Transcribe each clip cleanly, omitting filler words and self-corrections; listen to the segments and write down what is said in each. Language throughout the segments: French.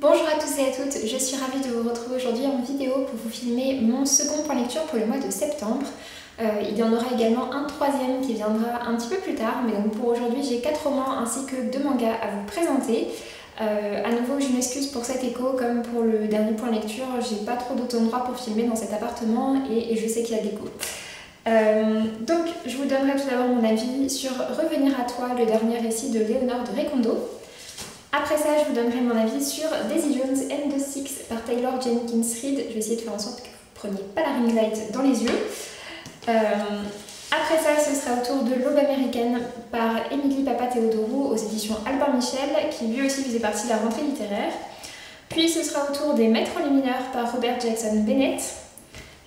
Bonjour à tous et à toutes, je suis ravie de vous retrouver aujourd'hui en vidéo pour vous filmer mon second point lecture pour le mois de septembre. Il y en aura également un troisième qui viendra un petit peu plus tard, mais donc pour aujourd'hui j'ai 4 romans ainsi que 2 mangas à vous présenter. À nouveau je m'excuse pour cet écho, comme pour le dernier point lecture, j'ai pas trop d'auto-endroit pour filmer dans cet appartement et je sais qu'il y a de l'écho. Donc je vous donnerai tout d'abord mon avis sur Revenir à toi, le dernier récit de Léonore de Recondo. Après ça, je vous donnerai mon avis sur Daisy Jones and the Six par Taylor Jenkins Reid. Je vais essayer de faire en sorte que vous ne preniez pas la ring light dans les yeux. Après ça, ce sera au tour de L'Aube américaine par Émilie Papatheodorou aux éditions Albin Michel, qui lui aussi faisait partie de la rentrée littéraire. Puis ce sera au tour des Maîtres les mineurs par Robert Jackson Bennett.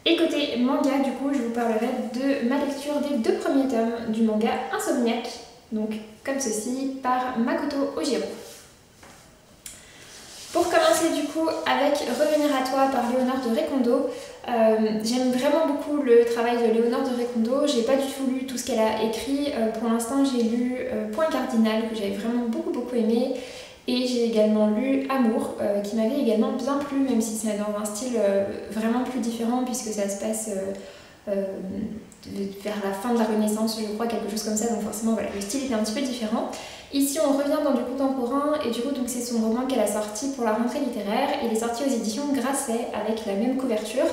Et côté manga, du coup, je vous parlerai de ma lecture des 2 premiers tomes du manga Insomniac, donc comme ceci, par Makoto Ojiro. Pour commencer du coup avec Revenir à toi par Léonore de Recondo, j'aime vraiment beaucoup le travail de Léonore de Recondo. J'ai pas du tout lu tout ce qu'elle a écrit. Pour l'instant j'ai lu Point cardinal que j'avais vraiment beaucoup aimé, et j'ai également lu Amour qui m'avait également bien plu, même si c'est dans un style vraiment plus différent puisque ça se passe vers la fin de la Renaissance, je crois, quelque chose comme ça, donc forcément voilà, le style était un petit peu différent. Ici on revient dans du contemporain et du coup donc c'est son roman qu'elle a sorti pour la rentrée littéraire. Il est sorti aux éditions Grasset avec la même couverture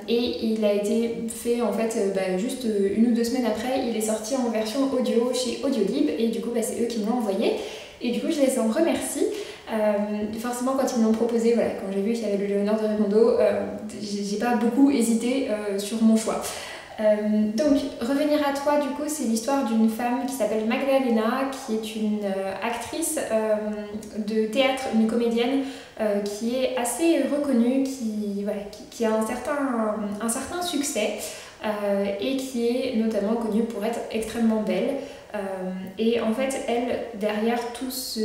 et il a été fait en fait juste 1 ou 2 semaines après. Il est sorti en version audio chez Audiolib et du coup c'est eux qui me l'ont envoyé et du coup je les en remercie. Forcément quand ils me l'ont proposé, voilà, quand j'ai vu qu'il y avait le Léonore de Recondo, j'ai pas beaucoup hésité sur mon choix. Donc Revenir à toi, du coup c'est l'histoire d'une femme qui s'appelle Magdalena, qui est une actrice de théâtre, une comédienne qui est assez reconnue, qui a un certain succès et qui est notamment connue pour être extrêmement belle. Et en fait elle, derrière tout ce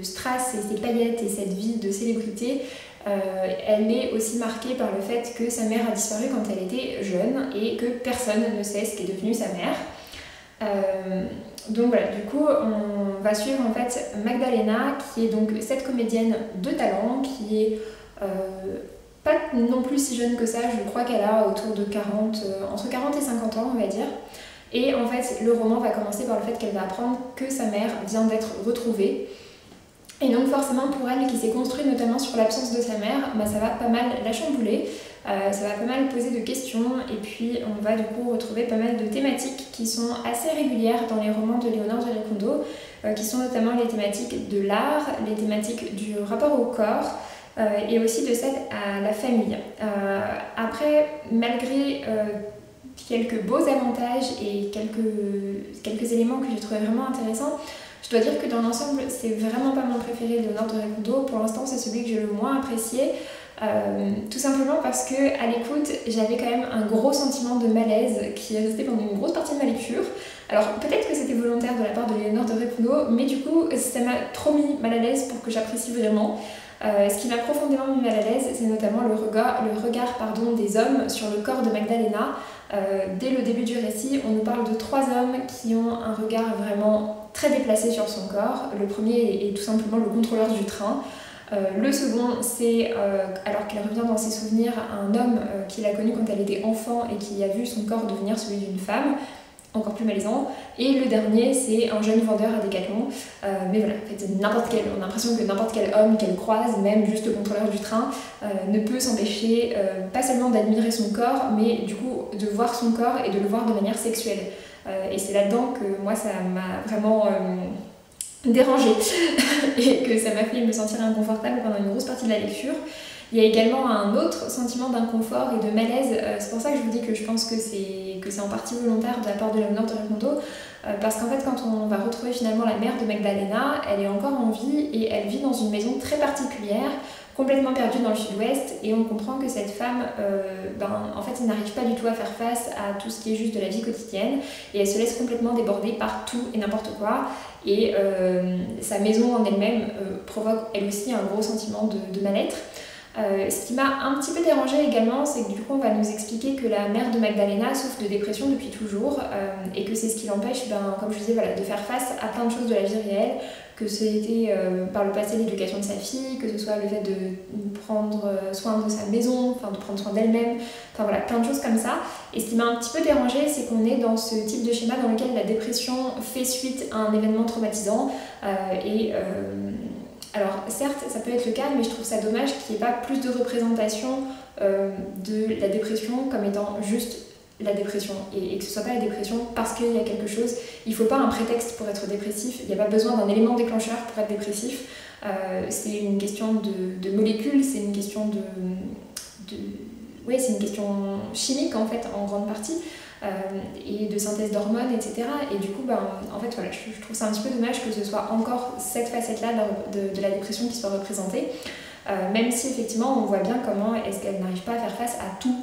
strass et ces paillettes et cette vie de célébrité, elle est aussi marquée par le fait que sa mère a disparu quand elle était jeune et que personne ne sait ce qu'est devenu sa mère. Donc voilà, du coup on va suivre en fait Magdalena, qui est donc cette comédienne de talent, qui est pas non plus si jeune que ça. Je crois qu'elle a autour de 40, entre 40 et 50 ans on va dire. Et en fait le roman va commencer par le fait qu'elle va apprendre que sa mère vient d'être retrouvée. Et donc forcément pour elle, qui s'est construite notamment sur l'absence de sa mère, ça va pas mal la chambouler, ça va pas mal poser de questions, et puis on va du coup retrouver pas mal de thématiques qui sont assez régulières dans les romans de Léonore de Recondo, qui sont notamment les thématiques de l'art, les thématiques du rapport au corps, et aussi de celle à la famille. Après, malgré quelques beaux avantages et quelques éléments que j'ai trouvé vraiment intéressants, je dois dire que dans l'ensemble, c'est vraiment pas mon préféré, Léonore de Recondo. Pour l'instant, c'est celui que j'ai le moins apprécié. Tout simplement parce que à l'écoute, j'avais quand même un gros sentiment de malaise qui est resté pendant une grosse partie de ma lecture. Alors peut-être que c'était volontaire de la part de Léonore de Recondo, mais du coup, ça m'a trop mis mal à l'aise pour que j'apprécie vraiment. Ce qui m'a profondément mis mal à l'aise, c'est notamment le regard des hommes sur le corps de Magdalena. Dès le début du récit, on nous parle de 3 hommes qui ont un regard vraiment très déplacé sur son corps. Le premier est tout simplement le contrôleur du train. Le second, c'est, alors qu'elle revient dans ses souvenirs, un homme qu'il a connu quand elle était enfant et qui a vu son corps devenir celui d'une femme, encore plus malaisant. Et le dernier, c'est un jeune vendeur à Décathlon. Mais voilà, en fait, on a l'impression que n'importe quel homme qu'elle croise, même juste le contrôleur du train, ne peut s'empêcher pas seulement d'admirer son corps, mais du coup de voir son corps et de le voir de manière sexuelle. Et c'est là-dedans que moi ça m'a vraiment dérangée et que ça m'a fait me sentir inconfortable pendant une grosse partie de la lecture. Il y a également un autre sentiment d'inconfort et de malaise, c'est pour ça que je vous dis que je pense que c'est en partie volontaire de la part de Léonore de Recondo, parce qu'en fait quand on va retrouver finalement la mère de Magdalena, elle est encore en vie et elle vit dans une maison très particulière, complètement perdue dans le sud-ouest, et on comprend que cette femme, en fait, elle n'arrive pas du tout à faire face à tout ce qui est juste de la vie quotidienne, et elle se laisse complètement déborder par tout et n'importe quoi, et sa maison en elle-même provoque elle aussi un gros sentiment de mal-être. Ce qui m'a un petit peu dérangée également, c'est que du coup on va nous expliquer que la mère de Magdalena souffre de dépression depuis toujours et que c'est ce qui l'empêche, comme je disais, voilà, de faire face à plein de choses de la vie réelle, que c'était par le passé l'éducation de sa fille, que ce soit le fait de prendre soin de sa maison, enfin de prendre soin d'elle-même, enfin voilà, plein de choses comme ça. Et ce qui m'a un petit peu dérangée, c'est qu'on est dans ce type de schéma dans lequel la dépression fait suite à un événement traumatisant alors certes, ça peut être le cas, mais je trouve ça dommage qu'il n'y ait pas plus de représentation de la dépression comme étant juste la dépression et que ce soit pas la dépression parce qu'il y a quelque chose. Il ne faut pas un prétexte pour être dépressif, il n'y a pas besoin d'un élément déclencheur pour être dépressif. C'est une question de molécules, c'est une question c'est une question chimique en fait en grande partie. Et de synthèse d'hormones, etc. Et du coup, en fait, voilà, je trouve ça un petit peu dommage que ce soit encore cette facette-là de la dépression qui soit représentée, même si effectivement on voit bien comment est-ce qu'elle n'arrive pas à faire face à tout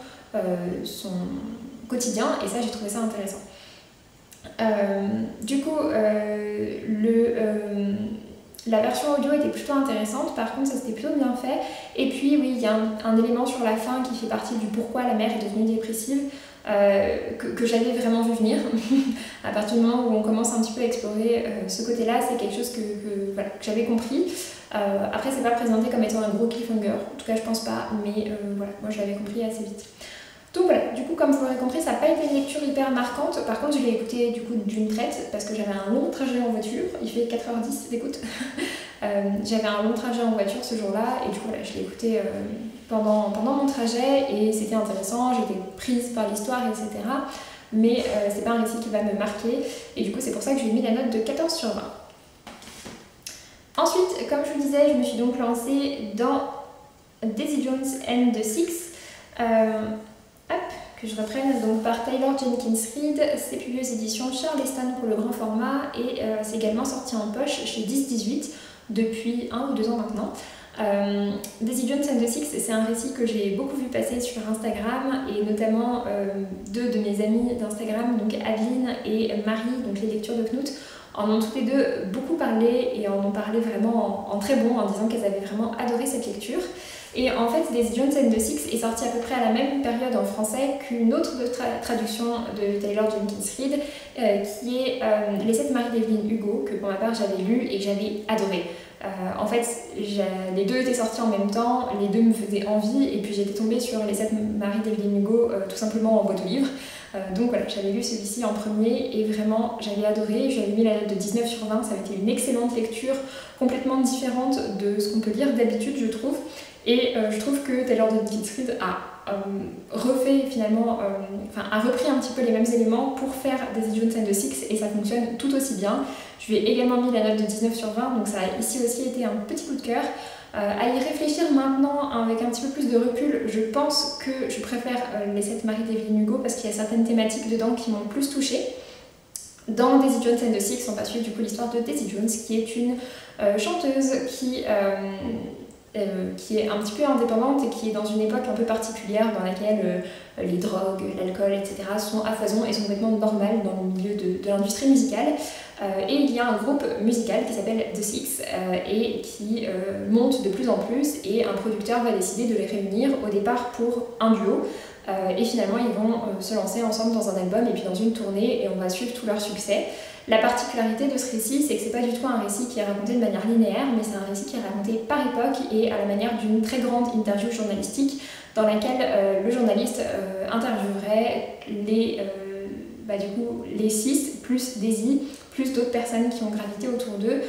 son quotidien, et ça j'ai trouvé ça intéressant. Du coup, la version audio était plutôt intéressante, par contre ça c'était plutôt bien fait. Et puis oui, il y a un élément sur la fin qui fait partie du pourquoi la mère est devenue dépressive, que j'avais vraiment vu venir. À partir du moment où on commence un petit peu à explorer ce côté-là, c'est quelque chose que j'avais compris. Après, c'est pas présenté comme étant un gros cliffhanger, en tout cas je pense pas, mais voilà, moi je l'avais compris assez vite. Donc voilà, du coup comme vous l'aurez compris, ça n'a pas été une lecture hyper marquante. Par contre, je l'ai écouté du coup d'une traite parce que j'avais un long trajet en voiture, il fait 4h10 d'écoute. J'avais un long trajet en voiture ce jour-là et du coup voilà, je l'ai écouté pendant mon trajet et c'était intéressant, j'étais prise par l'histoire, etc. Mais c'est pas un récit qui va me marquer et du coup c'est pour ça que je lui ai mis la note de 14/20. Ensuite, comme je vous disais, je me suis donc lancée dans Daisy Jones and the Six. Que je reprenne, donc par Taylor Jenkins Reid, c'est publié aux éditions Charleston pour le grand format et c'est également sorti en poche chez 10-18 depuis 1 ou 2 ans maintenant. Daisy Jones and the Six, c'est un récit que j'ai beaucoup vu passer sur Instagram et notamment 2 de mes amies d'Instagram, donc Adeline et Marie, donc les lectures de Knut, en ont toutes les deux beaucoup parlé et en ont parlé vraiment en très bon, en disant qu'elles avaient vraiment adoré cette lecture. Et en fait, Daisy Jones and the Six est sorti à peu près à la même période en français qu'une autre traduction de Taylor Jenkins Reid, qui est Les 7 maris d'Evelyn Hugo, que pour ma part j'avais lu et j'avais adoré. En fait, les 2 étaient sortis en même temps, les 2 me faisaient envie, et puis j'étais tombée sur Les 7 maris d'Evelyn Hugo tout simplement en boîte aux livres. Donc voilà, j'avais lu celui-ci en premier et vraiment j'avais adoré, j'avais mis la note de 19/20, ça avait été une excellente lecture, complètement différente de ce qu'on peut lire d'habitude je trouve. Et je trouve que Taylor Jenkins Reid a refait finalement, a repris un petit peu les mêmes éléments pour faire Daisy Jones and the Six et ça fonctionne tout aussi bien. Je lui ai également mis la note de 19/20, donc ça a ici aussi été un petit coup de cœur. À y réfléchir maintenant avec un petit peu plus de recul, je pense que je préfère Les 7 maris d'Evelyn Hugo parce qu'il y a certaines thématiques dedans qui m'ont plus touchée. Dans Daisy Jones and the Six, on va suivre du coup l'histoire de Daisy Jones qui est une chanteuse qui est un petit peu indépendante et qui est dans une époque un peu particulière dans laquelle les drogues, l'alcool, etc. sont à foison et sont complètement normales dans le milieu de l'industrie musicale. Et il y a un groupe musical qui s'appelle The Six et qui monte de plus en plus et un producteur va décider de les réunir au départ pour un duo. Et finalement ils vont se lancer ensemble dans un album et puis dans une tournée et on va suivre tout leur succès. La particularité de ce récit, c'est que c'est pas du tout un récit qui est raconté de manière linéaire, mais c'est un récit qui est raconté par époque et à la manière d'une très grande interview journalistique dans laquelle le journaliste interviewerait les 6 plus Daisy, plus d'autres personnes qui ont gravité autour d'eux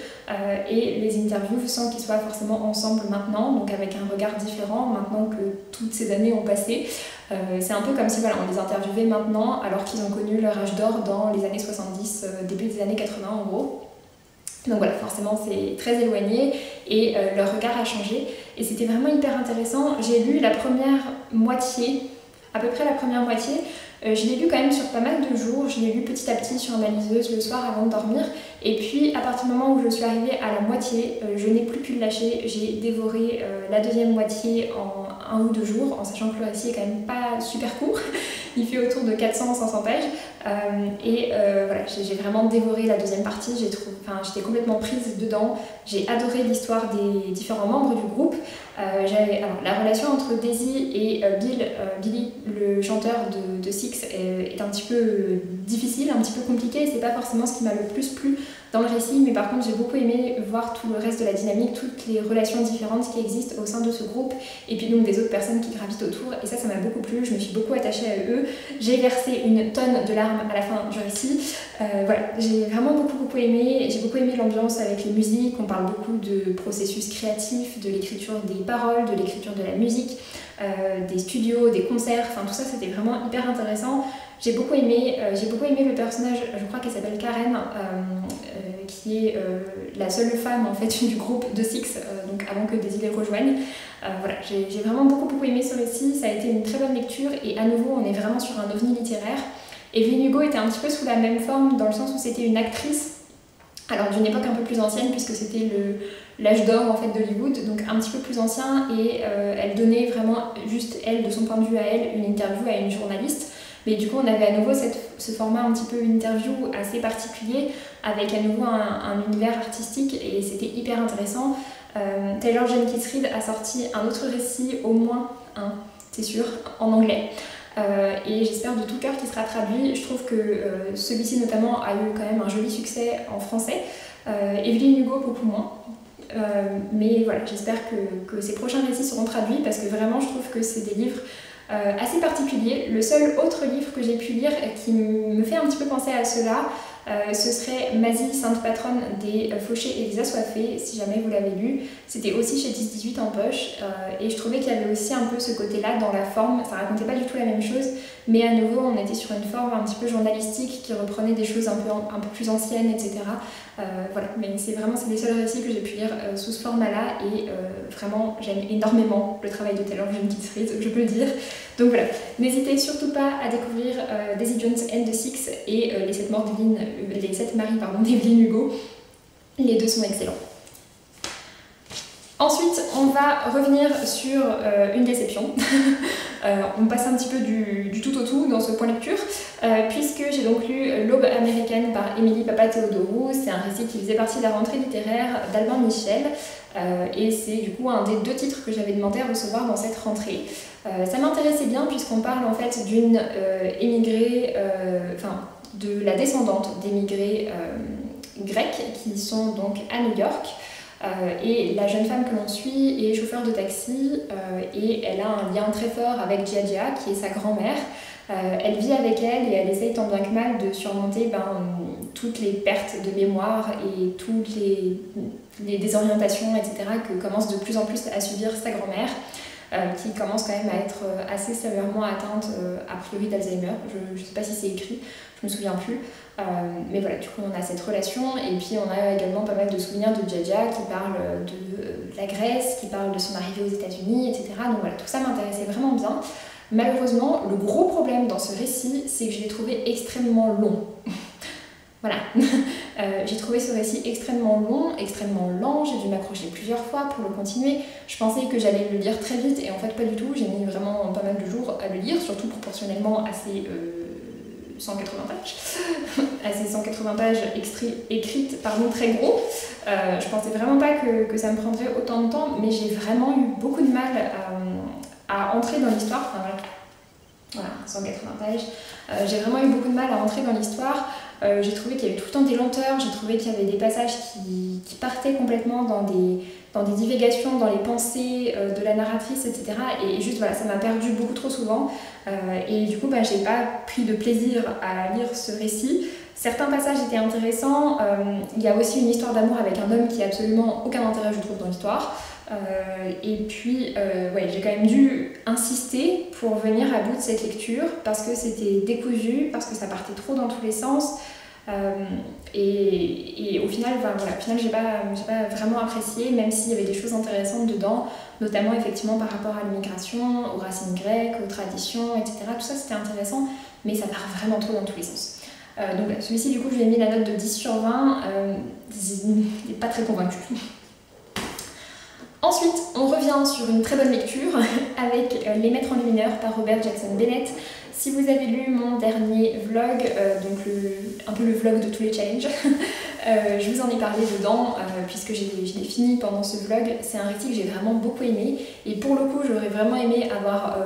et les interviews sans qu'ils soient forcément ensemble maintenant, donc avec un regard différent maintenant que toutes ces années ont passé. C'est un peu comme si voilà, on les interviewait maintenant alors qu'ils ont connu leur âge d'or dans les années 70, début des années 80 en gros. Donc voilà, forcément c'est très éloigné et leur regard a changé et c'était vraiment hyper intéressant. J'ai lu la première moitié, à peu près la première moitié. Je l'ai lu quand même sur pas mal de jours, je l'ai lu petit à petit sur ma liseuse le soir avant de dormir Et puis à partir du moment où je suis arrivée à la moitié, je n'ai plus pu le lâcher. J'ai dévoré la deuxième moitié en 1 ou 2 jours, en sachant que le récit est quand même pas super court. Il fait autour de 400-500 pages. Voilà, j'ai vraiment dévoré la deuxième partie. J'étais complètement prise dedans. J'ai adoré l'histoire des différents membres du groupe. La relation entre Daisy et Billy, le chanteur de Six, est un petit peu difficile, un petit peu compliqué. C'est pas forcément ce qui m'a le plus plu dans le récit, mais par contre j'ai beaucoup aimé voir tout le reste de la dynamique, toutes les relations différentes qui existent au sein de ce groupe, et puis donc des autres personnes qui gravitent autour, et ça m'a beaucoup plu. Je me suis beaucoup attachée à eux. J'ai versé une tonne de larmes à la fin du récit. Voilà, j'ai vraiment beaucoup aimé. J'ai beaucoup aimé l'ambiance avec les musiques. On parle beaucoup de processus créatif, de l'écriture des paroles, de l'écriture de la musique, des studios, des concerts, enfin tout ça c'était vraiment hyper intéressant. J'ai beaucoup aimé le personnage, je crois qu'elle s'appelle Karen, qui est la seule femme en fait du groupe de Six, donc avant que Daisy les rejoigne. Voilà, j'ai vraiment beaucoup aimé ce récit. Ça a été une très bonne lecture, et à nouveau on est vraiment sur un ovni littéraire. Evelyn Hugo était un petit peu sous la même forme, dans le sens où c'était une actrice, alors d'une époque un peu plus ancienne, puisque c'était l'âge d'or en fait d'Hollywood, donc un petit peu plus ancien, et elle donnait vraiment juste elle, de son point de vue à elle, une interview à une journaliste. Mais du coup on avait à nouveau ce format un petit peu interview assez particulier, avec à nouveau un univers artistique, et c'était hyper intéressant. Taylor Jenkins Reid a sorti un autre récit, au moins un, c'est sûr, en anglais. Et j'espère de tout cœur qu'il sera traduit. Je trouve que celui-ci notamment a eu quand même un joli succès en français. Evelyn Hugo beaucoup moins. Mais voilà, j'espère que ces prochains récits seront traduits, parce que vraiment je trouve que c'est des livres assez particuliers. Le seul autre livre que j'ai pu lire qui me fait un petit peu penser à cela, ce serait Mazie, sainte patronne des fauchés et des assoiffés, si jamais vous l'avez lu. C'était aussi chez 10-18 en poche, et je trouvais qu'il y avait aussi un peu ce côté-là dans la forme. Ça racontait pas du tout la même chose, mais à nouveau on était sur une forme un petit peu journalistique qui reprenait des choses un peu plus anciennes, etc. Voilà, mais c'est les seuls récits que j'ai pu lire sous ce format-là, et vraiment j'aime énormément le travail de Taylor Jenkins Reid, je peux le dire. Donc voilà, n'hésitez surtout pas à découvrir Daisy Jones and the Six et les 7 maris d'Evelyn Hugo. Les deux sont excellents. Ensuite, on va revenir sur une déception. On passe un petit peu du tout au tout dans ce point lecture, puisque j'ai donc lu L'Aube américaine par Émilie Papatheodorou. C'est un récit qui faisait partie de la rentrée littéraire d'Albin Michel, et c'est du coup un des 2 titres que j'avais demandé à recevoir dans cette rentrée. Ça m'intéressait bien, puisqu'on parle en fait d'une émigrée, de la descendante d'émigrés grecs qui sont donc à New York. Et la jeune femme que l'on suit est chauffeur de taxi, et elle a un lien très fort avec Gia, qui est sa grand-mère. Elle vit avec elle, et elle essaye tant bien que mal de surmonter toutes les pertes de mémoire et toutes les désorientations, etc., que commence de plus en plus à subir sa grand-mère, qui commence quand même à être assez sévèrement atteinte, a priori d'Alzheimer. Je ne sais pas si c'est écrit, je me souviens plus. Mais voilà, du coup on a cette relation, et puis on a également pas mal de souvenirs de Gia qui parle de la Grèce, qui parle de son arrivée aux États-Unis, etc. Donc voilà, tout ça m'intéressait vraiment bien. Malheureusement, le gros problème dans ce récit, c'est que je l'ai trouvé extrêmement long. Voilà, j'ai trouvé ce récit extrêmement long, extrêmement lent, j'ai dû m'accrocher plusieurs fois pour le continuer. Je pensais que j'allais le lire très vite, et en fait pas du tout. J'ai mis vraiment pas mal de jours à le lire, surtout proportionnellement à ces 180 pages, à ces 180 pages écrites, très gros. Je pensais vraiment pas que ça me prendrait autant de temps, mais j'ai vraiment eu beaucoup de mal à entrer dans l'histoire. Voilà, 180 pages. J'ai vraiment eu beaucoup de mal à entrer dans l'histoire. J'ai trouvé qu'il y avait tout le temps des lenteurs, j'ai trouvé qu'il y avait des passages qui partaient complètement dans des divagations, dans les pensées de la narratrice, etc. Et juste voilà, ça m'a perdu beaucoup trop souvent. Et du coup, j'ai pas pris de plaisir à lire ce récit. Certains passages étaient intéressants. Il y a aussi une histoire d'amour avec un homme qui n'a absolument aucun intérêt, je trouve, dans l'histoire. Et puis, j'ai quand même dû insister pour venir à bout de cette lecture, parce que c'était décousu, parce que ça partait trop dans tous les sens. Et au final, j'ai pas vraiment apprécié, même s'il y avait des choses intéressantes dedans, notamment effectivement par rapport à l'immigration, aux racines grecques, aux traditions, etc. Tout ça c'était intéressant, mais ça part vraiment trop dans tous les sens. Donc voilà, celui-ci du coup je lui ai mis la note de 10 sur 20, il n'est pas très convaincu. Ensuite, on revient sur une très bonne lecture avec Les Maîtres enlumineurs par Robert Jackson Bennett. Si vous avez lu mon dernier vlog, donc un peu le vlog de tous les challenges, je vous en ai parlé dedans puisque je l'ai fini pendant ce vlog. C'est un récit que j'ai vraiment beaucoup aimé et pour le coup j'aurais vraiment aimé avoir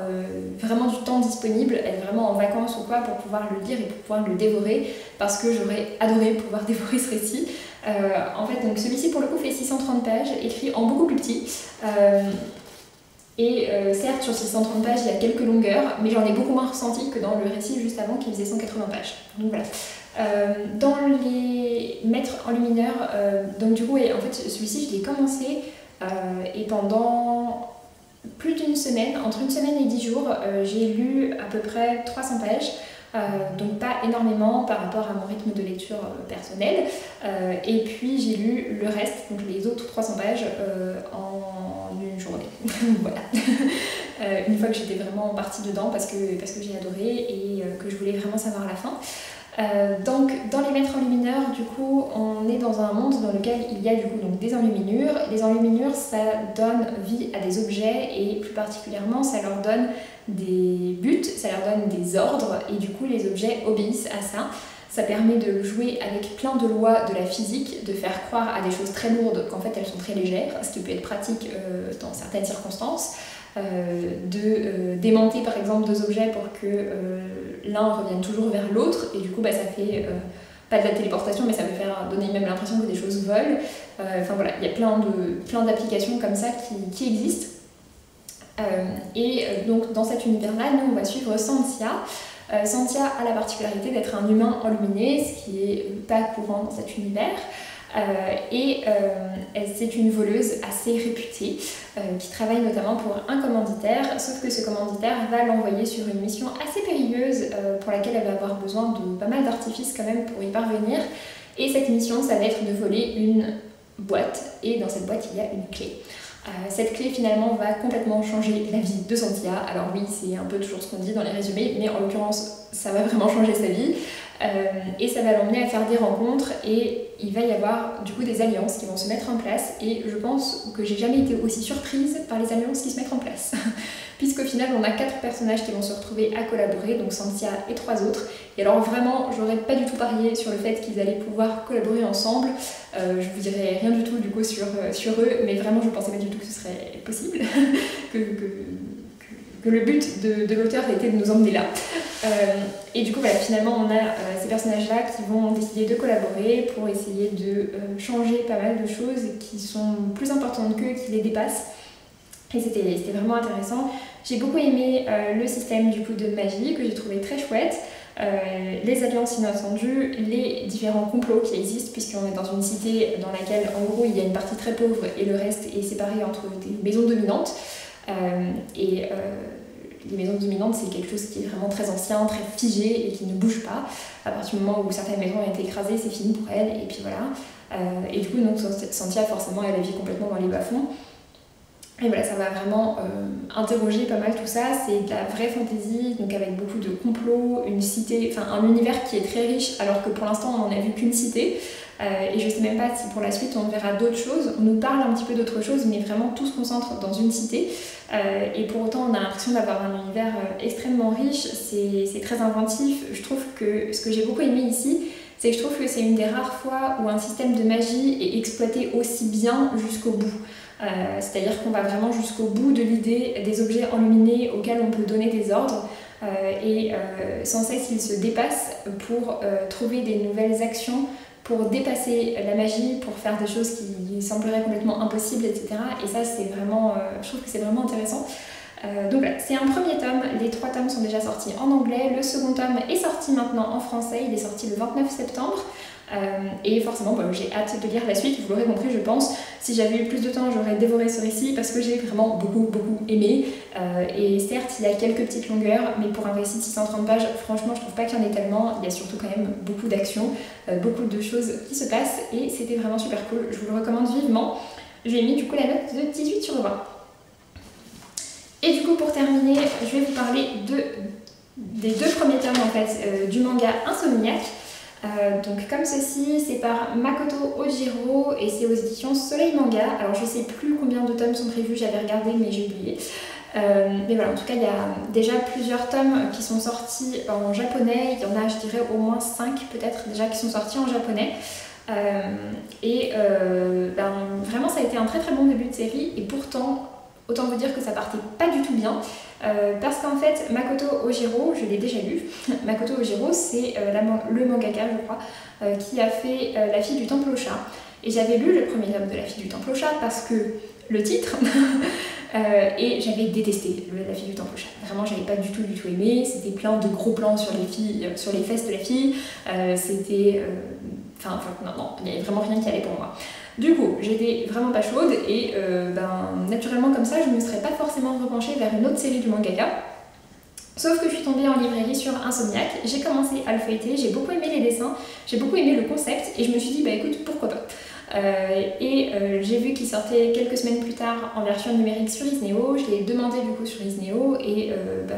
vraiment du temps disponible, être vraiment en vacances ou quoi pour pouvoir le lire et pour pouvoir le dévorer parce que j'aurais adoré pouvoir dévorer ce récit. En fait, donc celui-ci pour le coup fait 630 pages, écrit en beaucoup plus petit. Certes, sur 630 pages, il y a quelques longueurs, mais j'en ai beaucoup moins ressenti que dans le récit juste avant qui faisait 180 pages. Donc voilà. Dans Les Maîtres enlumineurs, donc du coup, en fait, celui-ci, je l'ai commencé et pendant plus d'une semaine, entre une semaine et 10 jours, j'ai lu à peu près 300 pages. Donc pas énormément par rapport à mon rythme de lecture personnel. Et puis j'ai lu le reste, donc les autres 300 pages, en une journée. Voilà. Une fois que j'étais vraiment partie dedans parce que j'ai adoré et que je voulais vraiment savoir la fin. Donc dans Les Maîtres enlumineurs, du coup, on est dans un monde dans lequel il y a du coup donc des enluminures. Les enluminures, ça donne vie à des objets et plus particulièrement, ça leur donne des buts, ça leur donne des ordres et du coup les objets obéissent à ça. Ça permet de jouer avec plein de lois de la physique, de faire croire à des choses très lourdes qu'en fait elles sont très légères, ce qui peut être pratique dans certaines circonstances. De démonter par exemple deux objets pour que l'un revienne toujours vers l'autre et du coup ça fait pas de la téléportation mais ça peut faire donner même l'impression que des choses volent. Enfin voilà, il y a plein d'applications comme ça qui existent. Donc dans cet univers-là, nous on va suivre Cynthia. Cynthia a la particularité d'être un humain enluminé, ce qui est pas courant dans cet univers. C'est une voleuse assez réputée qui travaille notamment pour un commanditaire, sauf que ce commanditaire va l'envoyer sur une mission assez périlleuse pour laquelle elle va avoir besoin de pas mal d'artifices quand même pour y parvenir. Et cette mission, ça va être de voler une boîte et dans cette boîte il y a une clé. Cette clé finalement va complètement changer la vie de Cynthia. Alors oui, c'est un peu toujours ce qu'on dit dans les résumés, mais en l'occurrence ça va vraiment changer sa vie. Et ça va l'emmener à faire des rencontres et il va y avoir du coup des alliances qui vont se mettre en place et je pense que j'ai jamais été aussi surprise par les alliances qui se mettent en place puisqu'au final on a 4 personnages qui vont se retrouver à collaborer, donc Cynthia et 3 autres et alors vraiment j'aurais pas du tout parié sur le fait qu'ils allaient pouvoir collaborer ensemble. Je vous dirai rien du tout du coup sur eux, mais vraiment je pensais pas du tout que ce serait possible que le but de l'auteur était de nous emmener là. Et du coup, voilà, finalement, on a ces personnages-là qui vont décider de collaborer pour essayer de changer pas mal de choses qui sont plus importantes qu'eux, qui les dépassent. Et c'était vraiment intéressant. J'ai beaucoup aimé le système du coup de magie que j'ai trouvé très chouette. Les alliances inattendues, les différents complots qui existent puisqu'on est dans une cité dans laquelle en gros il y a une partie très pauvre et le reste est séparé entre des maisons dominantes. Les maisons dominantes, c'est quelque chose qui est vraiment très ancien, très figé et qui ne bouge pas. À partir du moment où certaines maisons ont été écrasées, c'est fini pour elles, et puis voilà. Et du coup, donc, Cynthia, forcément, elle vit complètement dans les bas-fonds. Et voilà, ça va vraiment interroger pas mal tout ça. C'est de la vraie fantasy, donc avec beaucoup de complots, une cité, enfin un univers qui est très riche, alors que pour l'instant, on n'en a vu qu'une cité. Et je sais même pas si pour la suite on verra d'autres choses. On nous parle un petit peu d'autres choses, mais vraiment tout se concentre dans une cité. Et pour autant, on a l'impression d'avoir un univers extrêmement riche. C'est très inventif. Je trouve que ce que j'ai beaucoup aimé ici, c'est que je trouve que c'est une des rares fois où un système de magie est exploité aussi bien jusqu'au bout. C'est-à-dire qu'on va vraiment jusqu'au bout de l'idée des objets enluminés auxquels on peut donner des ordres. Sans cesse, ils se dépassent pour trouver des nouvelles actions, pour dépasser la magie, pour faire des choses qui sembleraient complètement impossibles, etc. Et ça, c'est vraiment, je trouve que c'est vraiment intéressant. Donc voilà, c'est un premier tome, les 3 tomes sont déjà sortis en anglais, le second tome est sorti maintenant en français, il est sorti le 29 septembre. Et forcément, j'ai hâte de lire la suite, vous l'aurez compris je pense. Si j'avais eu plus de temps, j'aurais dévoré ce récit parce que j'ai vraiment beaucoup aimé. Et certes, il y a quelques petites longueurs, mais pour un récit de 630 pages, franchement, je trouve pas qu'il y en ait tellement. Il y a surtout quand même beaucoup d'action, beaucoup de choses qui se passent et c'était vraiment super cool. Je vous le recommande vivement. Je lui ai mis du coup la note de 18 sur 20. Et du coup, pour terminer, je vais vous parler des 2 premiers tomes en fait, du manga Insomniac. Donc comme ceci, c'est par Makoto Ojiro et c'est aux éditions Soleil Manga. Alors je sais plus combien de tomes sont prévus, j'avais regardé mais j'ai oublié. Mais voilà, en tout cas il y a déjà plusieurs tomes qui sont sortis en japonais. Il y en a, je dirais, au moins 5 peut-être déjà qui sont sortis en japonais. Vraiment ça a été un très très bon début de série et pourtant autant vous dire que ça partait pas du tout bien parce qu'en fait Makoto Ojiro, je l'ai déjà lu. Makoto Ojiro c'est le mangaka je crois qui a fait La fille du temple au chat et j'avais lu le premier tome de La fille du temple au chat parce que le titre et j'avais détesté La fille du temple au chat. Vraiment j'avais pas du tout aimé, c'était plein de gros plans sur les filles, sur les fesses de la fille, c'était non, il n'y avait vraiment rien qui allait pour moi. Du coup, j'étais vraiment pas chaude et naturellement comme ça, je ne me serais pas forcément repenchée vers une autre série du mangaka. Sauf que je suis tombée en librairie sur Insomniac, j'ai commencé à le feuilleter, j'ai beaucoup aimé les dessins, j'ai beaucoup aimé le concept et je me suis dit bah écoute, pourquoi pas. J'ai vu qu'il sortait quelques semaines plus tard en version numérique sur Isneo, je l'ai demandé du coup sur Isneo et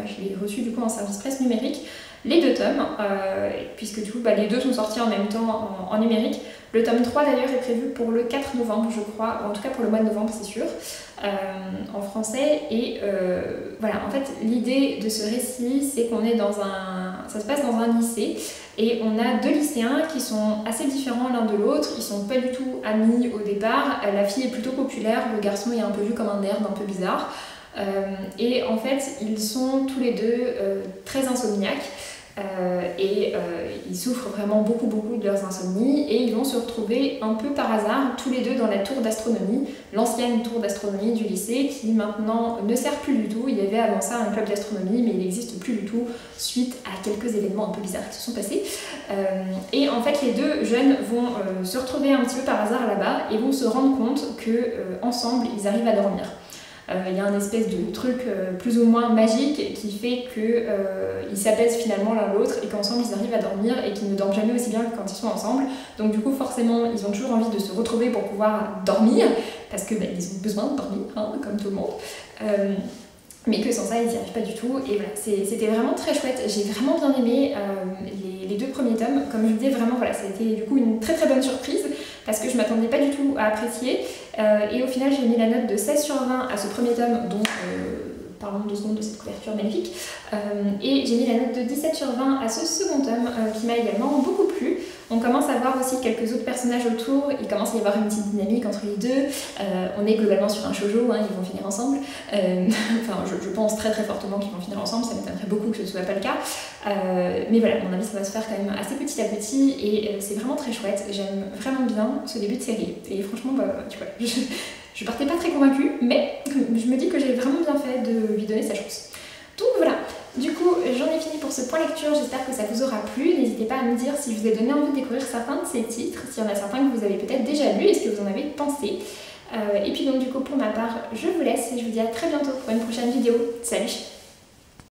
je l'ai reçu du coup en service presse numérique, les 2 tomes, puisque du coup les 2 sont sortis en même temps en numérique. Le tome 3 d'ailleurs est prévu pour le 4 novembre je crois, en tout cas pour le mois de novembre c'est sûr, en français. Et voilà, en fait l'idée de ce récit c'est qu'on est ça se passe dans un lycée et on a 2 lycéens qui sont assez différents l'un de l'autre, ils sont pas du tout amis au départ, la fille est plutôt populaire, le garçon est un peu vu comme un nerd un peu bizarre, et en fait ils sont tous les deux très insomniaques. Ils souffrent vraiment beaucoup de leurs insomnies et ils vont se retrouver un peu par hasard tous les deux dans la tour d'astronomie, l'ancienne tour d'astronomie du lycée qui maintenant ne sert plus du tout. Il y avait avant ça un club d'astronomie mais il n'existe plus du tout suite à quelques événements un peu bizarres qui se sont passés. Et en fait les 2 jeunes vont se retrouver un petit peu par hasard là-bas et vont se rendre compte que ensemble ils arrivent à dormir. Il y a un espèce de truc plus ou moins magique qui fait qu'ils s'apaisent finalement l'un l'autre et qu'ensemble ils arrivent à dormir et qu'ils ne dorment jamais aussi bien que quand ils sont ensemble. Donc du coup forcément ils ont toujours envie de se retrouver pour pouvoir dormir parce que ils ont besoin de dormir, hein, comme tout le monde. Mais que sans ça ils n'y arrivent pas du tout et voilà, c'était vraiment très chouette, j'ai vraiment bien aimé les 2 premiers tomes, comme je disais vraiment voilà, ça a été du coup une très bonne surprise parce que je m'attendais pas du tout à apprécier et au final j'ai mis la note de 16 sur 20 à ce premier tome, donc parlons 2 secondes de cette couverture magnifique, et j'ai mis la note de 17 sur 20 à ce second tome qui m'a également beaucoup plu. On commence à voir aussi quelques autres personnages autour, il commence à y avoir une petite dynamique entre les 2, on est globalement sur un shoujo, hein, ils vont finir ensemble, je pense très fortement qu'ils vont finir ensemble, ça m'étonnerait beaucoup que ce ne soit pas le cas, mais voilà, à mon avis ça va se faire quand même assez petit à petit et c'est vraiment très chouette, j'aime vraiment bien ce début de série et franchement tu vois, je partais pas très convaincue mais je me dis que j'ai vraiment bien fait de lui donner sa chance. Donc voilà, du coup j'en ai fini pour ce point lecture, j'espère que ça vous aura plu, n'hésitez pas à me dire si je vous ai donné envie de découvrir certains de ces titres, s'il y en a certains que vous avez peut-être déjà lus et ce que vous en avez pensé. Et puis donc du coup pour ma part je vous laisse et je vous dis à très bientôt pour une prochaine vidéo. Salut!